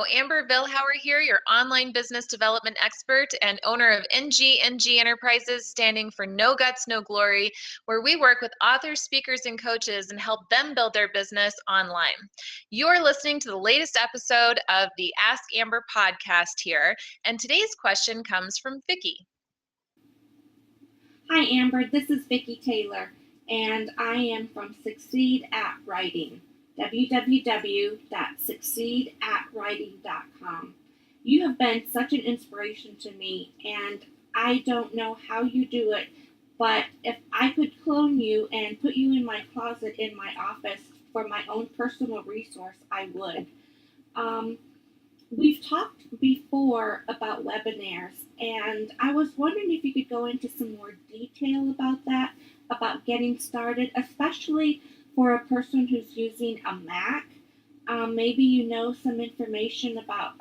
Hello, Amber Vilhauer here, your online business development expert and owner of NG Enterprises, standing for No Guts, No Glory, where we work with authors, speakers, and coaches and help them build their business online. You're listening to the latest episode of the Ask Amber podcast here, and today's question comes from Vicki. Hi Amber, this is Vicki Taylor, and I am from Succeed at Writing, www.succeedatwriting.com. You have been such an inspiration to me, and I don't know how you do it, but if I could clone you and put you in my closet in my office for my own personal resource, I would. Um, We've talked before about webinars, and I was wondering if you could go into some more detail about that, about getting started, especially for a person who's using a Mac. Maybe you know some information about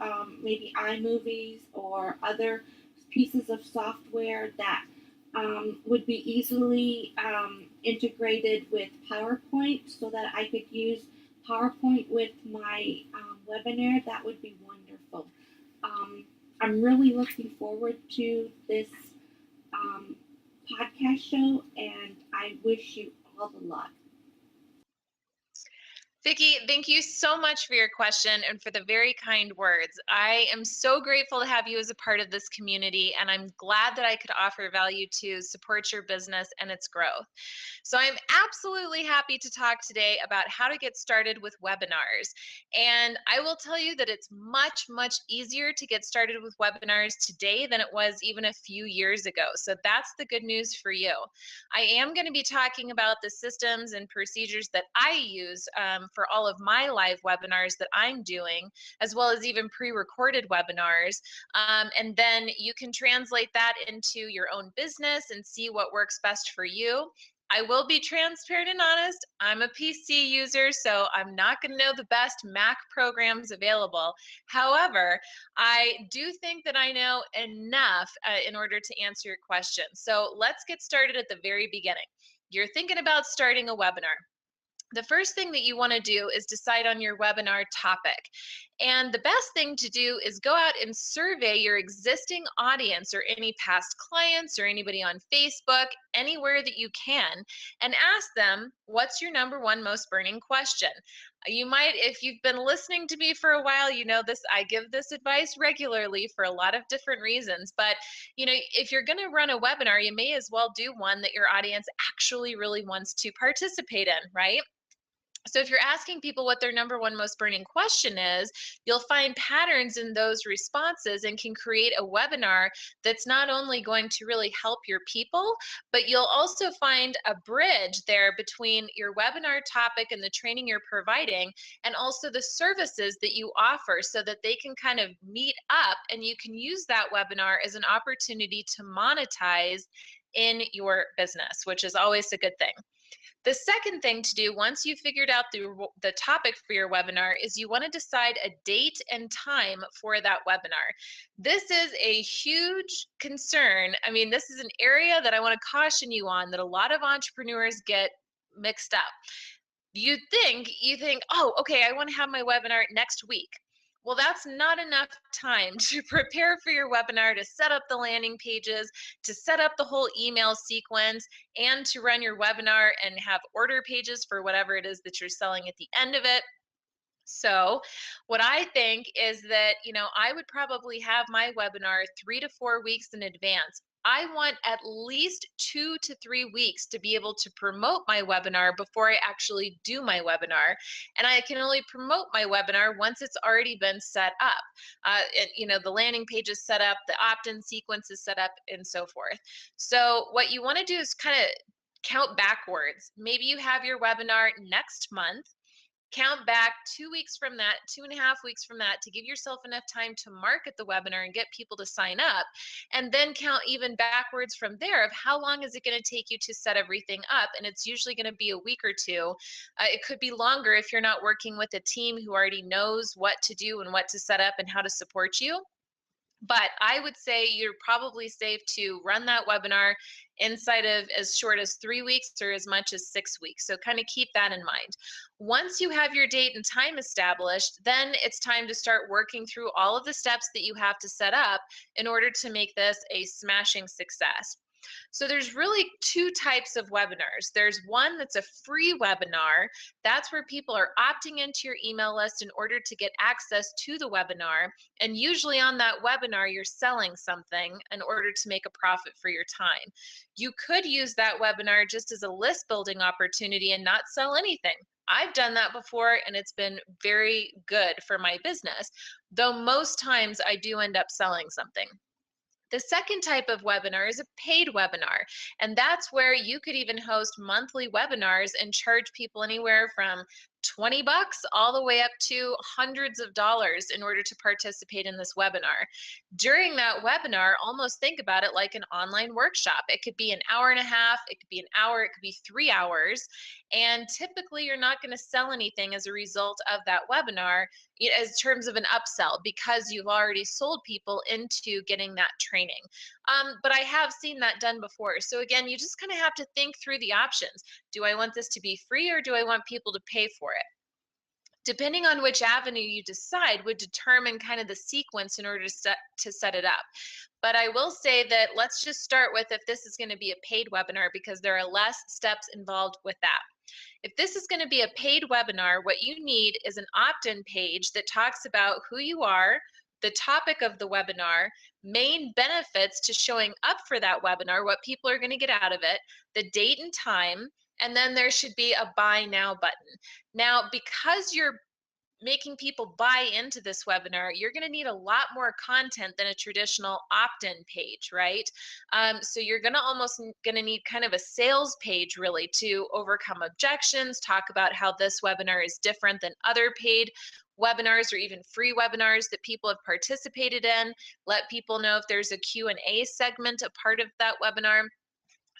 maybe iMovies or other pieces of software that would be easily integrated with PowerPoint so that I could use PowerPoint with my webinar. That would be wonderful. Um, I'm really looking forward to this um, podcast show, and I wish you all the luck. Vicki, thank you so much for your question and for the very kind words. I am so grateful to have you as a part of this community, and I'm glad that I could offer value to support your business and its growth. So I'm absolutely happy to talk today about how to get started with webinars. And I will tell you that it's much, much easier to get started with webinars today than it was even a few years ago. So that's the good news for you. I am going to be talking about the systems and procedures that I use for all of my live webinars that I'm doing, as well as even pre-recorded webinars. And then you can translate that into your own business and see what works best for you. I will be transparent and honest. I'm a PC user, so I'm not going to know the best Mac programs available. However, I do think that I know enough in order to answer your question. So let's get started at the very beginning. You're thinking about starting a webinar. The first thing that you want to do is decide on your webinar topic. And the best thing to do is go out and survey your existing audience or any past clients or anybody on Facebook, anywhere that you can, and ask them, what's your number one most burning question? You might, if you've been listening to me for a while, you know this, I give this advice regularly for a lot of different reasons. But, you know, if you're going to run a webinar, you may as well do one that your audience actually really wants to participate in, right? So if you're asking people what their number one most burning question is, you'll find patterns in those responses and can create a webinar that's not only going to really help your people, but you'll also find a bridge there between your webinar topic and the training you're providing, and also the services that you offer, so that they can kind of meet up and you can use that webinar as an opportunity to monetize in your business, which is always a good thing. The second thing to do once you've figured out the topic for your webinar is you want to decide a date and time for that webinar. This is a huge concern. I mean, this is an area that I want to caution you on, that a lot of entrepreneurs get mixed up. You think, oh, okay, I want to have my webinar next week. Well, that's not enough time to prepare for your webinar, to set up the landing pages, to set up the whole email sequence, and to run your webinar and have order pages for whatever it is that you're selling at the end of it. So what I think is that, you know, I would probably have my webinar 3 to 4 weeks in advance. I want at least 2 to 3 weeks to be able to promote my webinar before I actually do my webinar. And I can only promote my webinar once it's already been set up. You know, the landing page is set up, the opt-in sequence is set up, and so forth. So what you want to do is kind of count backwards. Maybe you have your webinar next month. Count back 2 weeks from that, 2.5 weeks from that, to give yourself enough time to market the webinar and get people to sign up. And then count even backwards from there of how long is it going to take you to set everything up. And it's usually going to be a week or two. It could be longer if you're not working with a team who already knows what to do and what to set up and how to support you. But I would say you're probably safe to run that webinar inside of as short as 3 weeks or as much as 6 weeks. So kind of keep that in mind. Once you have your date and time established, then it's time to start working through all of the steps that you have to set up in order to make this a smashing success. So there's really two types of webinars. There's one that's a free webinar. That's where people are opting into your email list in order to get access to the webinar. And usually on that webinar, you're selling something in order to make a profit for your time. You could use that webinar just as a list building opportunity and not sell anything. I've done that before and it's been very good for my business, though most times I do end up selling something. The second type of webinar is a paid webinar, and that's where you could even host monthly webinars and charge people anywhere from $20 all the way up to hundreds of dollars in order to participate in this webinar. During that webinar, almost think about it like an online workshop. It could be an hour and a half, it could be an hour, it could be 3 hours, and typically you're not going to sell anything as a result of that webinar as terms of an upsell because you've already sold people into getting that training. But I have seen that done before. So again, you just kind of have to think through the options. Do I want this to be free or do I want people to pay for it? Depending on which avenue you decide would determine kind of the sequence in order to set it up. But I will say that let's just start with if this is going to be a paid webinar because there are less steps involved with that. If this is going to be a paid webinar, what you need is an opt-in page that talks about who you are, the topic of the webinar, main benefits to showing up for that webinar, what people are going to get out of it, the date and time, and then there should be a buy now button. Now, because you're making people buy into this webinar, you're going to need a lot more content than a traditional opt-in page, right? So you're going to almost going to need kind of a sales page really to overcome objections, talk about how this webinar is different than other paid webinars or even free webinars that people have participated in, let people know if there's a Q&A segment a part of that webinar.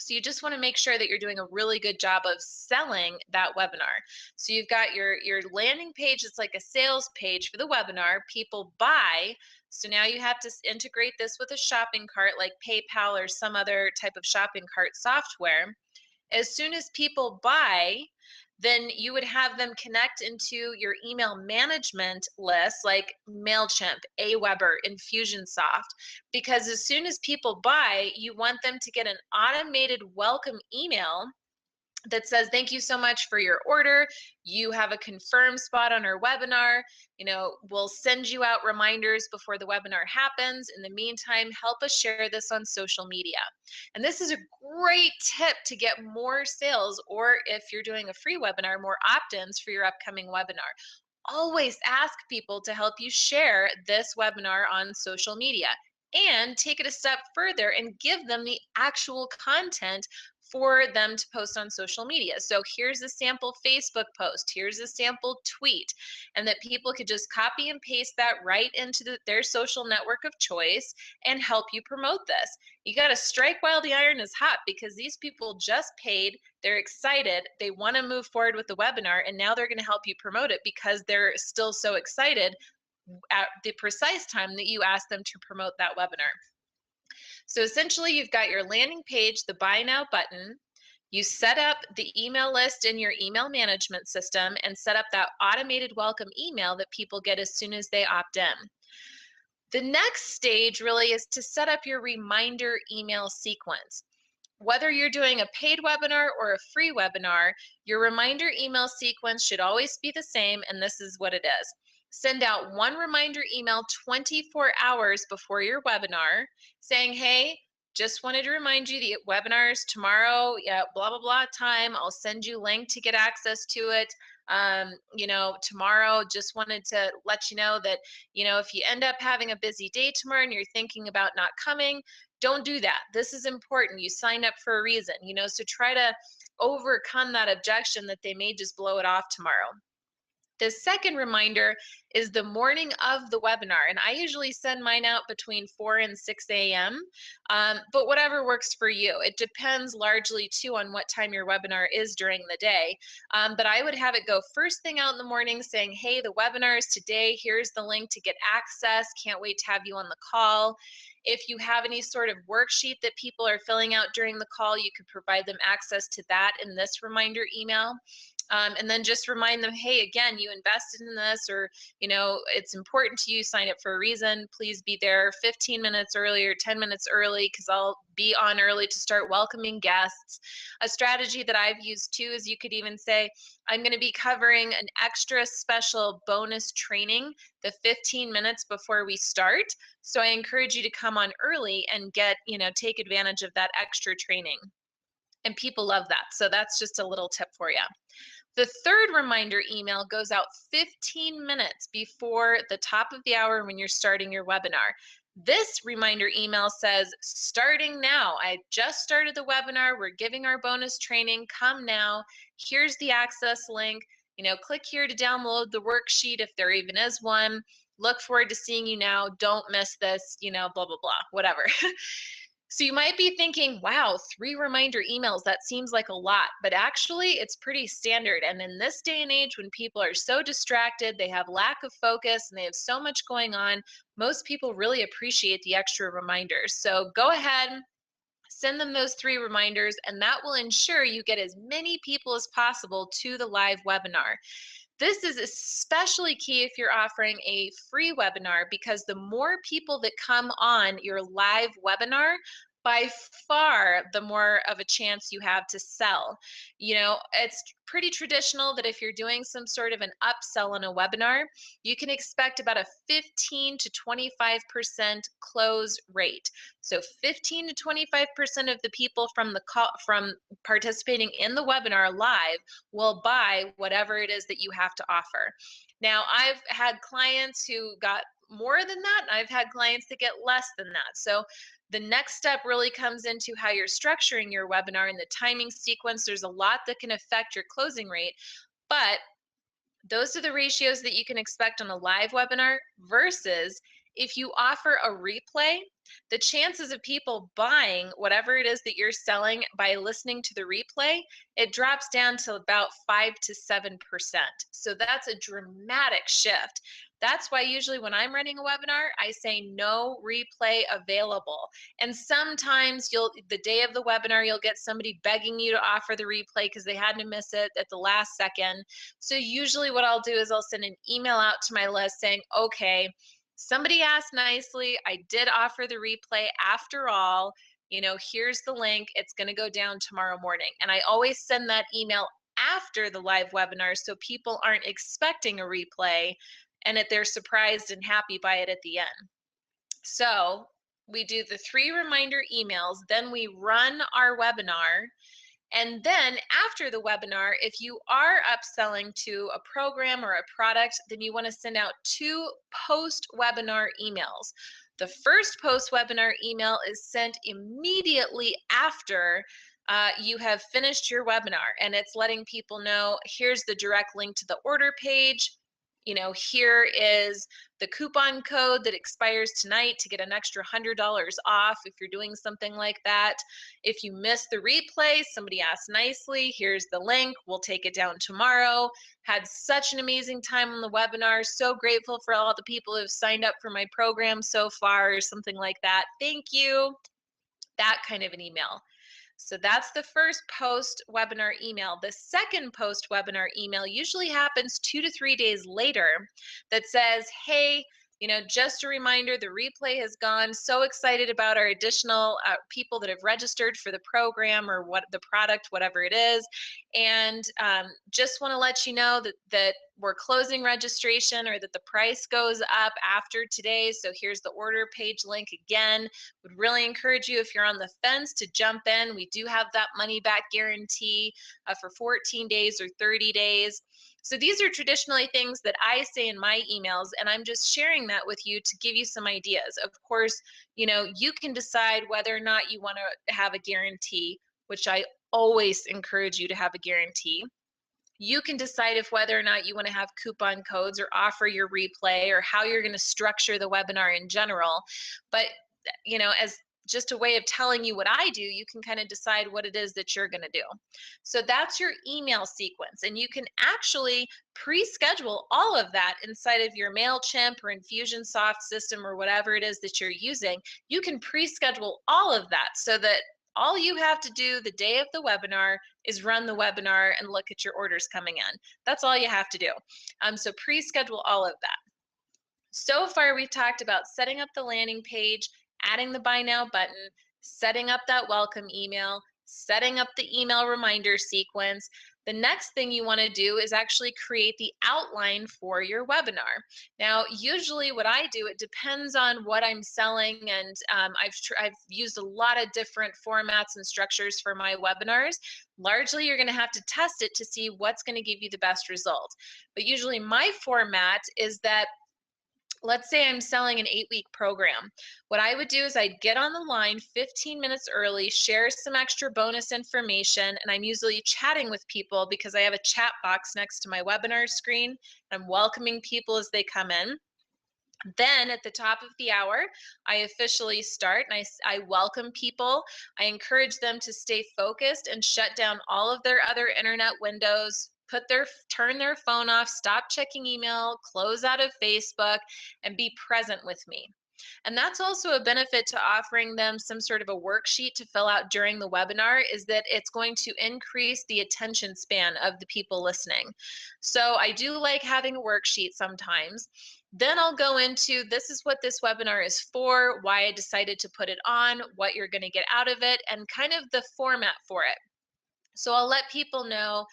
So you just want to make sure that you're doing a really good job of selling that webinar. So you've got your landing page. It's like a sales page for the webinar. People buy. So now you have to integrate this with a shopping cart like PayPal or some other type of shopping cart software. As soon as people buy, then you would have them connect into your email management list like MailChimp, Aweber, Infusionsoft, because as soon as people buy, you want them to get an automated welcome email that says, thank you so much for your order. You have a confirmed spot on our webinar. We'll send you out reminders before the webinar happens. In the meantime, help us share this on social media. And this is a great tip to get more sales, or if you're doing a free webinar, more opt-ins for your upcoming webinar. Always ask people to help you share this webinar on social media and take it a step further and give them the actual content for them to post on social media. So here's a sample Facebook post, here's a sample tweet, and that people could just copy and paste that right into their social network of choice and help you promote this. You got to strike while the iron is hot because these people just paid, they're excited, they want to move forward with the webinar, and now they're going to help you promote it because they're still so excited at the precise time that you asked them to promote that webinar. So essentially you've got your landing page, the buy now button. You set up the email list in your email management system and set up that automated welcome email that people get as soon as they opt in. The next stage really is to set up your reminder email sequence. Whether you're doing a paid webinar or a free webinar, your reminder email sequence should always be the same, and this is what it is. Send out one reminder email 24 hours before your webinar saying, hey, just wanted to remind you the webinar's tomorrow, blah, blah, blah time. I'll send you a link to get access to it. Tomorrow, just wanted to let you know that, if you end up having a busy day tomorrow and you're thinking about not coming, don't do that. This is important. You signed up for a reason, so try to overcome that objection that they may just blow it off tomorrow. The second reminder is the morning of the webinar, and I usually send mine out between 4 and 6 a.m., but whatever works for you. It depends largely too on what time your webinar is during the day, but I would have it go first thing out in the morning saying, hey, the webinar is today. Here's the link to get access. Can't wait to have you on the call. If you have any sort of worksheet that people are filling out during the call, you could provide them access to that in this reminder email. And then just remind them, hey, again, you invested in this, or, it's important to you, sign up for a reason. Please be there 15 minutes early or 10 minutes early, because I'll be on early to start welcoming guests. A strategy that I've used too is you could even say, I'm going to be covering an extra special bonus training the 15 minutes before we start. So I encourage you to come on early and take advantage of that extra training. And people love that. So that's just a little tip for you. The third reminder email goes out 15 minutes before the top of the hour when you're starting your webinar. This reminder email says, starting now. I just started the webinar. We're giving our bonus training. Come now. Here's the access link. Click here to download the worksheet if there even is one. Look forward to seeing you now. Don't miss this, blah, blah, blah, whatever. So you might be thinking, wow, 3 reminder emails, that seems like a lot, but actually it's pretty standard. And in this day and age, when people are so distracted, they have lack of focus and they have so much going on, most people really appreciate the extra reminders. So go ahead, send them those 3 reminders, and that will ensure you get as many people as possible to the live webinar. This is especially key if you're offering a free webinar, because the more people that come on your live webinar, by far the more of a chance you have to sell. It's pretty traditional that if you're doing some sort of an upsell on a webinar, you can expect about a 15 to 25% close rate. So 15 to 25% of the people from participating in the webinar live will buy whatever it is that you have to offer. Now, I've had clients who got more than that, and I've had clients that get less than that. So the next step really comes into how you're structuring your webinar and the timing sequence. There's a lot that can affect your closing rate, but those are the ratios that you can expect on a live webinar versus if you offer a replay. The chances of people buying whatever it is that you're selling by listening to the replay, it drops down to about 5 to 7%. So that's a dramatic shift. That's why usually when I'm running a webinar, I say no replay available. And sometimes the day of the webinar, you'll get somebody begging you to offer the replay because they had to miss it at the last second. So usually what I'll do is I'll send an email out to my list saying, okay, somebody asked nicely, I did offer the replay after all, here's the link, it's going to go down tomorrow morning. And I always send that email after the live webinar so people aren't expecting a replay and that they're surprised and happy by it at the end. So we do the 3 reminder emails, then we run our webinar. And then after the webinar, if you are upselling to a program or a product, then you want to send out 2 post-webinar emails. The first post-webinar email is sent immediately after you have finished your webinar, and it's letting people know, here's the direct link to the order page. Here is the coupon code that expires tonight to get an extra $100 off if you're doing something like that. If you missed the replay, somebody asked nicely, here's the link, we'll take it down tomorrow. Had such an amazing time on the webinar. So grateful for all the people who have signed up for my program so far, or something like that. Thank you. That kind of an email. So that's the first post-webinar email. The second post-webinar email usually happens 2 to 3 days later that says, hey, just a reminder, the replay has gone. So excited about our additional people that have registered for the program or the product, whatever it is. And just want to let you know that we're closing registration, or that the price goes up after today. So here's the order page link again. Would really encourage you, if you're on the fence, to jump in. We do have that money back guarantee for 14 days or 30 days. So these are traditionally things that I say in my emails, and I'm just sharing that with you to give you some ideas. Of course, you can decide whether or not you want to have a guarantee, which I always encourage you to have a guarantee. You can decide if whether or not you want to have coupon codes or offer your replay or how you're going to structure the webinar in general. But as just a way of telling you what I do, you can kind of decide what it is that you're going to do. So that's your email sequence. And you can actually pre-schedule all of that inside of your MailChimp or Infusionsoft system or whatever it is that you're using. You can pre-schedule all of that so that all you have to do the day of the webinar is run the webinar and look at your orders coming in. That's all you have to do. So pre-schedule all of that. So far, we've talked about setting up the landing page, adding the buy now button, setting up that welcome email, setting up the email reminder sequence. The next thing you want to do is actually create the outline for your webinar. Now, usually what I do, it depends on what I'm selling, and I've used a lot of different formats and structures for my webinars. Largely, you're going to have to test it to see what's going to give you the best result. But usually my format is that, let's say I'm selling an 8-week program. What I would do is I'd get on the line 15 minutes early, share some extra bonus information, and I'm usually chatting with people because I have a chat box next to my webinar screen. I'm welcoming people as they come in. Then at the top of the hour, I officially start and I welcome people. I encourage them to stay focused and shut down all of their other internet windows, turn their phone off, stop checking email, close out of Facebook, and be present with me. And that's also a benefit to offering them some sort of a worksheet to fill out during the webinar, is that it's going to increase the attention span of the people listening. So I do like having a worksheet sometimes. Then I'll go into, this is what this webinar is for, why I decided to put it on, what you're going to get out of it, and kind of the format for it. So I'll let people know,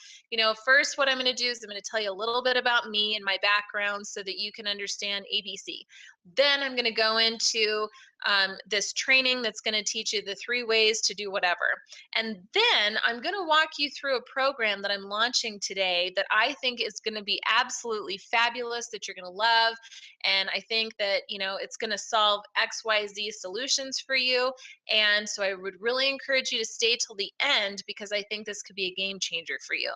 first what I'm going to do is I'm going to tell you a little bit about me and my background so that you can understand ABC. Then I'm going to go into this training that's going to teach you the 3 ways to do whatever. And then I'm going to walk you through a program that I'm launching today that I think is going to be absolutely fabulous, that you're going to love. And I think that, it's going to solve XYZ solutions for you. And so I would really encourage you to stay till the end, because I think this could be a game changer for you.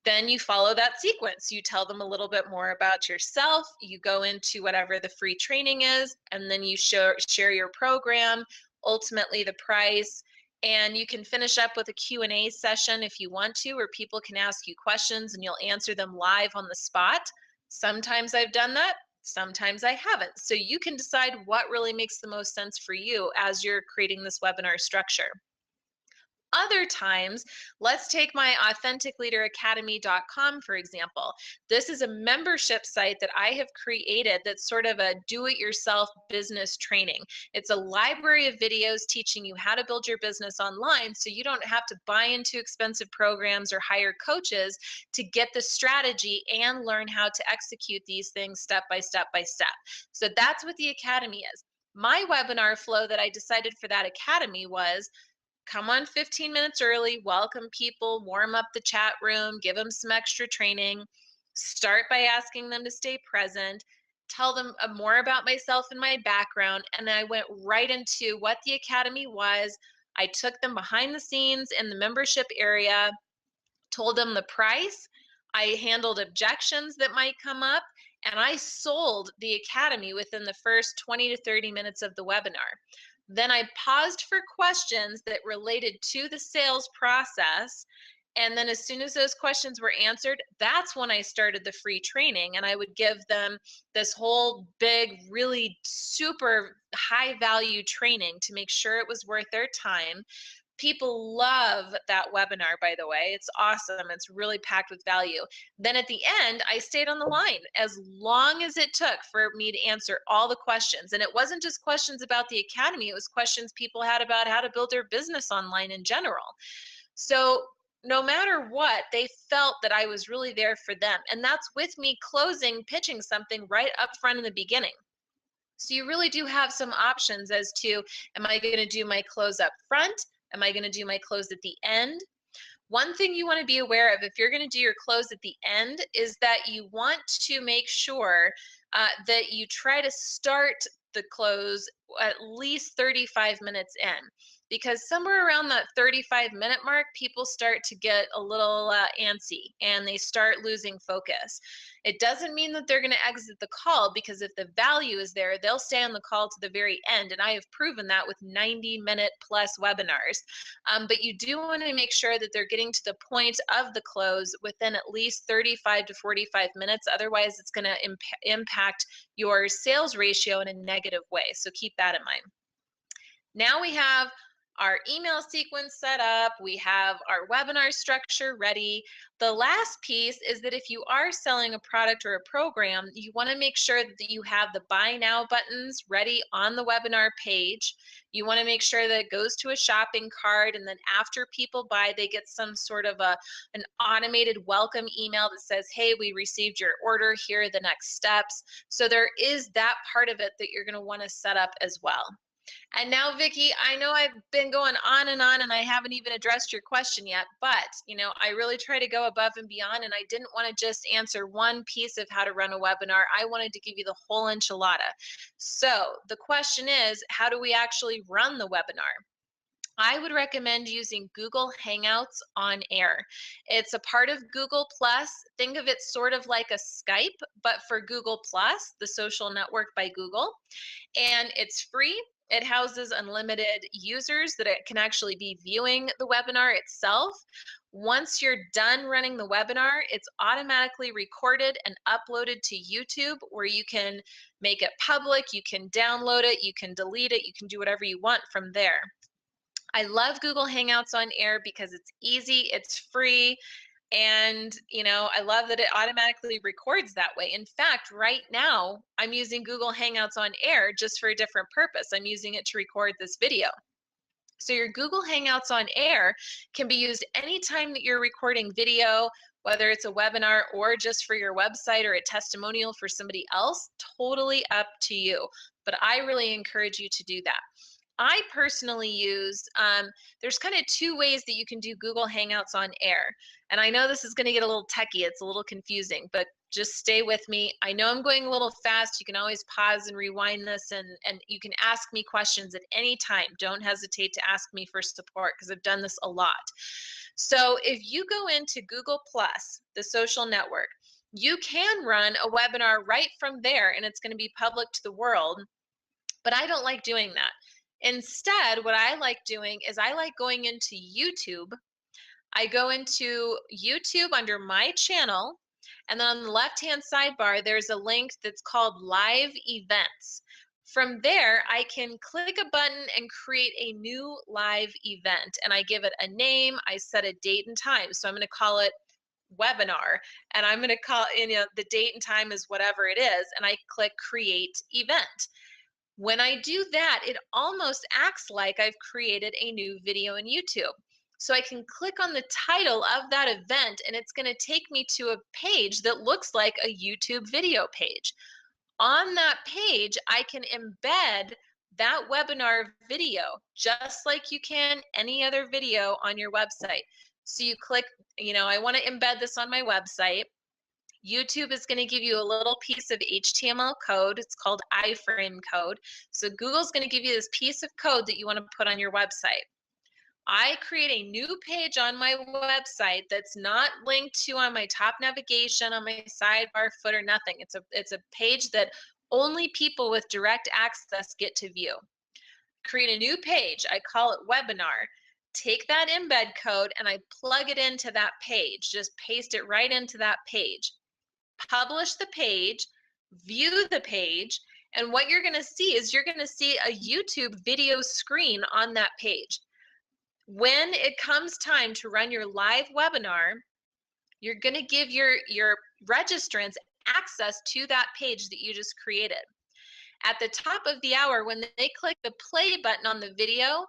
Then you follow that sequence. You tell them a little bit more about yourself. You go into whatever the free training is, and then you share your program, ultimately the price, and you can finish up with a Q&A session if you want to, where people can ask you questions and you'll answer them live on the spot. Sometimes I've done that. Sometimes I haven't. So you can decide what really makes the most sense for you as you're creating this webinar structure. Other times, let's take my authenticleaderacademy.com, for example. This is a membership site that I have created that's sort of a do-it-yourself business training. It's a library of videos teaching you how to build your business online, so you don't have to buy into expensive programs or hire coaches to get the strategy and learn how to execute these things step by step by step. So that's what the academy is. My webinar flow that I decided for that academy was, come on 15 minutes early, welcome people, warm up the chat room, give them some extra training, start by asking them to stay present, tell them more about myself and my background, and then I went right into what the academy was. I took them behind the scenes in the membership area, told them the price, I handled objections that might come up, and I sold the academy within the first 20 to 30 minutes of the webinar. Then I paused for questions that related to the sales process. And then as soon as those questions were answered, that's when I started the free training. And I would give them this whole big, really super high value training to make sure it was worth their time. People love that webinar, by the way. It's awesome. It's really packed with value. Then at the end, I stayed on the line as long as it took for me to answer all the questions. And it wasn't just questions about the academy, it was questions people had about how to build their business online in general. So no matter what, they felt that I was really there for them. And that's with me pitching something right up front in the beginning. So you really do have some options as to, am I going to do my close up front? Am I going to do my close at the end? One thing you want to be aware of if you're going to do your close at the end is that you want to make sure that you try to start the close at least 35 minutes in, because somewhere around that 35-minute mark, people start to get a little antsy and they start losing focus. It doesn't mean that they're going to exit the call, because if the value is there, they'll stay on the call to the very end. And I have proven that with 90-minute plus webinars. But you do want to make sure that they're getting to the point of the close within at least 35 to 45 minutes. Otherwise, it's going to impact your sales ratio in a negative way. So keep that in mind. Now we have our email sequence set up. We have our webinar structure ready. The last piece is that if you are selling a product or a program, you want to make sure that you have the buy now buttons ready on the webinar page. You want to make sure that it goes to a shopping cart, and then after people buy, they get some sort of an automated welcome email that says, hey, we received your order, here are the next steps. So there is that part of it that you're going to want to set up as well. And now, Vicki, I know I've been going on and I haven't even addressed your question yet, but I really try to go above and beyond, and I didn't want to just answer one piece of how to run a webinar. I wanted to give you the whole enchilada. So the question is, how do we actually run the webinar? I would recommend using Google Hangouts on Air. It's a part of Google Plus. Think of it sort of like a Skype, but for Google Plus, the social network by Google. And it's free. It houses unlimited users that it can actually be viewing the webinar itself. Once you're done running the webinar, it's automatically recorded and uploaded to YouTube, where you can make it public, you can download it, you can delete it, you can do whatever you want from there. I love Google Hangouts on Air because it's easy, it's free, and I love that it automatically records that way. In fact, right now I'm using Google Hangouts on Air just for a different purpose. I'm using it to record this video. So your Google Hangouts on Air can be used anytime that you're recording video, whether it's a webinar or just for your website or a testimonial for somebody else. Totally up to you, but I really encourage you to do that. I personally use, there's kind of two ways that you can do Google Hangouts on Air. And I know this is going to get a little techie, it's a little confusing, but just stay with me. I know I'm going a little fast. You can always pause and rewind this, and you can ask me questions at any time. Don't hesitate to ask me for support, because I've done this a lot. So if you go into Google Plus, the social network, you can run a webinar right from there, and it's going to be public to the world. But I don't like doing that. Instead, what I like doing is I like going into YouTube. I go into YouTube under my channel, and then on the left-hand sidebar, there's a link that's called Live Events. From there, I can click a button and create a new live event, and I give it a name. I set a date and time. So I'm going to call it webinar, and I'm going to call the date and time is whatever it is, and I click Create Event. When I do that, it almost acts like I've created a new video in YouTube. So I can click on the title of that event, and it's going to take me to a page that looks like a YouTube video page. On that page, I can embed that webinar video just like you can any other video on your website. So you click, I want to embed this on my website. YouTube is going to give you a little piece of HTML code. It's called iframe code. So Google's going to give you this piece of code that you want to put on your website. I create a new page on my website that's not linked to on my top navigation, on my sidebar, footer, nothing. It's a page that only people with direct access get to view. Create a new page. I call it webinar. Take that embed code and I plug it into that page. Just paste it right into that page. Publish the page, view the page, and what you're going to see is you're going to see a YouTube video screen on that page. When it comes time to run your live webinar, you're going to give your registrants access to that page that you just created. At the top of the hour, when they click the play button on the video,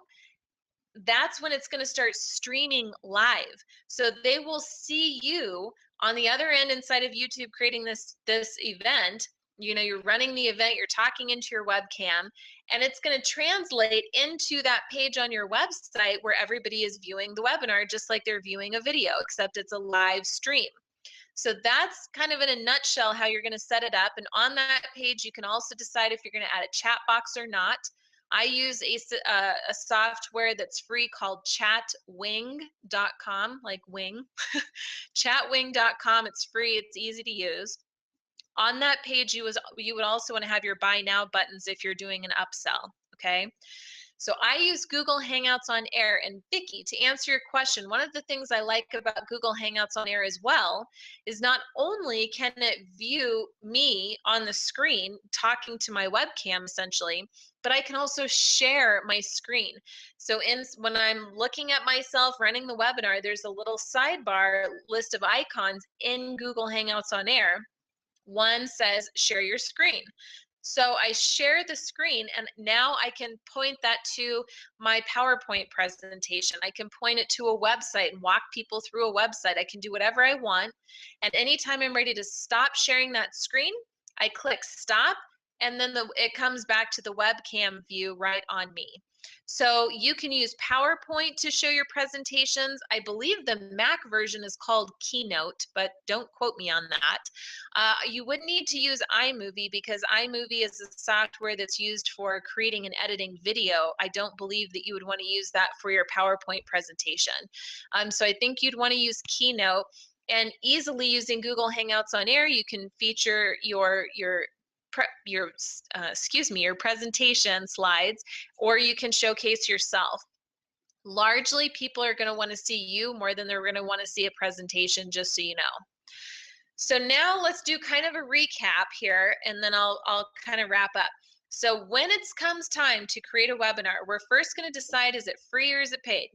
that's when it's going to start streaming live. So they will see you on the other end inside of YouTube creating this event. You're running the event, you're talking into your webcam, and it's going to translate into that page on your website where everybody is viewing the webinar just like they're viewing a video, except it's a live stream. So that's kind of in a nutshell how you're going to set it up. And on that page, you can also decide if you're going to add a chat box or not. I use a software that's free called chatwing.com, like wing, chatwing.com. It's free. It's easy to use. On that page, you would also want to have your buy now buttons if you're doing an upsell. Okay. So I use Google Hangouts on Air. And Vicki, to answer your question, one of the things I like about Google Hangouts on Air as well is not only can it view me on the screen talking to my webcam essentially, but I can also share my screen. So when I'm looking at myself running the webinar, there's a little sidebar list of icons in Google Hangouts on Air. One says share your screen. So I share the screen, and now I can point that to my PowerPoint presentation. I can point it to a website and walk people through a website. I can do whatever I want. And anytime I'm ready to stop sharing that screen, I click stop, and then it comes back to the webcam view right on me. So you can use PowerPoint to show your presentations. I believe the Mac version is called Keynote, but don't quote me on that. You would need to use iMovie because iMovie is a software that's used for creating and editing video. I don't believe that you would want to use that for your PowerPoint presentation. So I think you'd want to use Keynote, and easily using Google Hangouts on Air, you can feature your presentation slides, or you can showcase yourself. Largely, people are going to want to see you more than they're going to want to see a presentation, just so you know. So now let's do kind of a recap here, and then I'll kind of wrap up. So when it comes time to create a webinar, we're first going to decide, is it free or is it paid?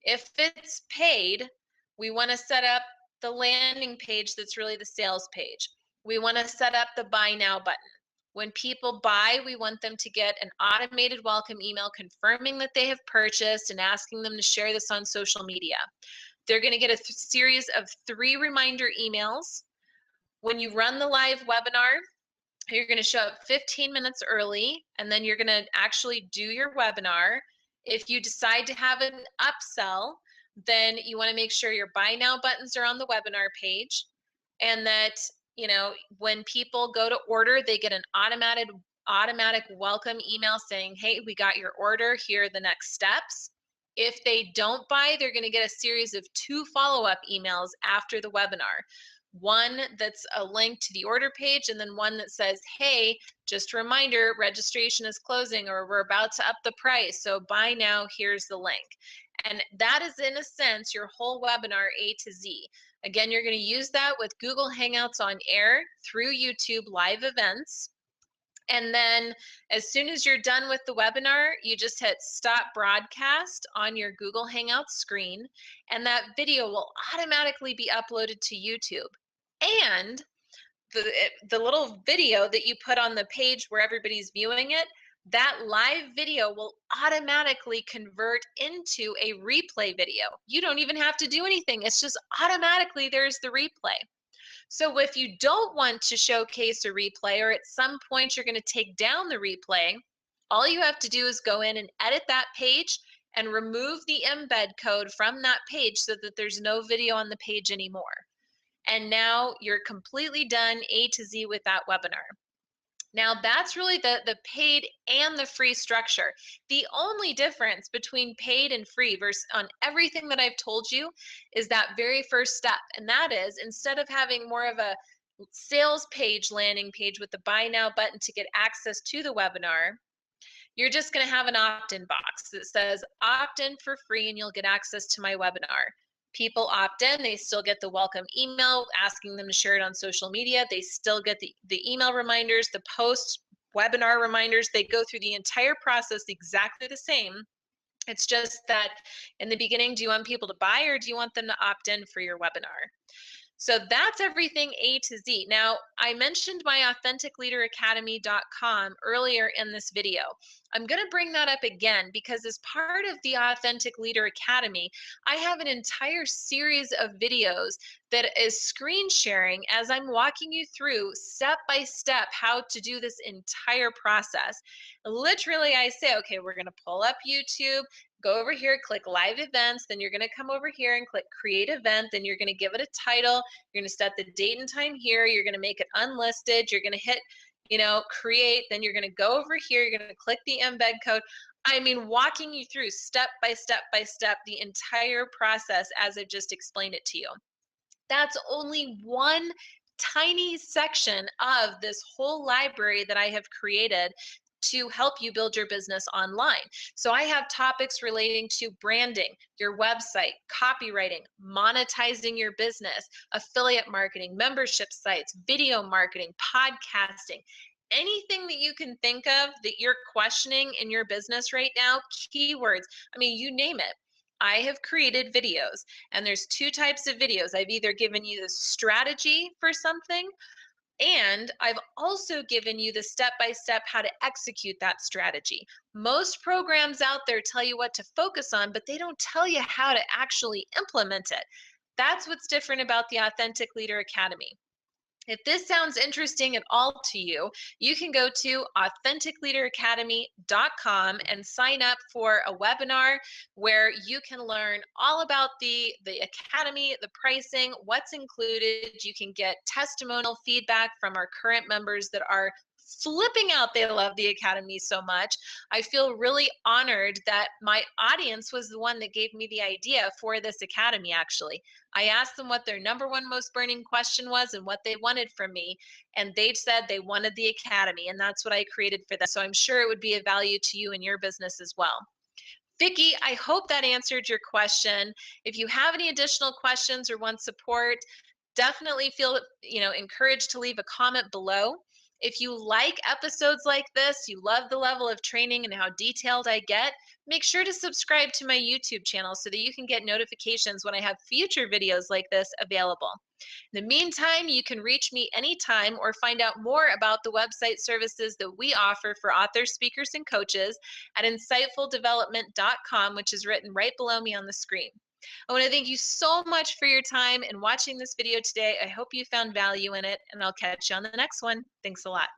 If it's paid, we want to set up the landing page that's really the sales page. We want to set up the buy now button. When people buy, we want them to get an automated welcome email confirming that they have purchased and asking them to share this on social media. They're going to get a series of 3 reminder emails. When you run the live webinar, you're going to show up 15 minutes early, and then you're going to actually do your webinar. If you decide to have an upsell, then you want to make sure your buy now buttons are on the webinar page, and that, you know, when people go to order, they get an automatic welcome email saying, hey, we got your order, here are the next steps. If they don't buy, they're going to get a series of 2 follow-up emails after the webinar. One that's a link to the order page, and then one that says, hey, just a reminder, registration is closing, or we're about to up the price, so buy now, here's the link. And that is, in a sense, your whole webinar A to Z. Again, you're going to use that with Google Hangouts on Air through YouTube live events. And then as soon as you're done with the webinar, you just hit stop broadcast on your Google Hangouts screen, and that video will automatically be uploaded to YouTube. And the little video that you put on the page where everybody's viewing it, that live video will automatically convert into a replay video. You don't even have to do anything. It's just automatically there's the replay. So if you don't want to showcase a replay, or at some point you're going to take down the replay, all you have to do is go in and edit that page and remove the embed code from that page so that there's no video on the page anymore. And now you're completely done A to Z with that webinar. Now that's really the paid and the free structure. The only difference between paid and free versus on everything that I've told you is that very first step. And that is, instead of having more of a sales page landing page with the buy now button to get access to the webinar, you're just going to have an opt-in box that says opt in for free and you'll get access to my webinar. People opt in, they still get the welcome email asking them to share it on social media. They still get the email reminders, the post webinar reminders. They go through the entire process exactly the same. It's just that in the beginning, do you want people to buy, or do you want them to opt in for your webinar? So that's everything A to Z. Now, I mentioned my authenticleaderacademy.com earlier in this video. I'm going to bring that up again because as part of the Authentic Leader Academy, I have an entire series of videos that is screen sharing as I'm walking you through step by step how to do this entire process. Literally, I say, okay, we're going to pull up YouTube, go over here, click live events, then you're going to come over here and click create event, then you're going to give it a title, you're going to set the date and time here, you're going to make it unlisted, you're going to hit create, then you're going to go over here, you're going to click the embed code. I mean, walking you through step by step by step the entire process as I've just explained it to you. That's only one tiny section of this whole library that I have created to help you build your business online. So I have topics relating to branding, your website, copywriting, monetizing your business, affiliate marketing, membership sites, video marketing, podcasting, anything that you can think of that you're questioning in your business right now, keywords, I mean, you name it. I have created videos, and there's two types of videos. I've either given you the strategy for something, and I've also given you the step-by-step how to execute that strategy. Most programs out there tell you what to focus on, but they don't tell you how to actually implement it. That's what's different about the Authentic Leader Academy. If this sounds interesting at all to you, you can go to authenticleaderacademy.com and sign up for a webinar where you can learn all about the academy, the pricing, what's included. You can get testimonial feedback from our current members that are flipping out. They love the academy so much. I feel really honored that my audience was the one that gave me the idea for this academy, actually. I asked them what their number one most burning question was and what they wanted from me, and they said they wanted the academy, and that's what I created for them. So I'm sure it would be of value to you in your business as well. Vicki, I hope that answered your question. If you have any additional questions or want support, definitely feel encouraged to leave a comment below. If you like episodes like this, you love the level of training and how detailed I get, make sure to subscribe to my YouTube channel so that you can get notifications when I have future videos like this available. In the meantime, you can reach me anytime or find out more about the website services that we offer for authors, speakers, and coaches at insightfuldevelopment.com, which is written right below me on the screen. I want to thank you so much for your time and watching this video today. I hope you found value in it, and I'll catch you on the next one. Thanks a lot.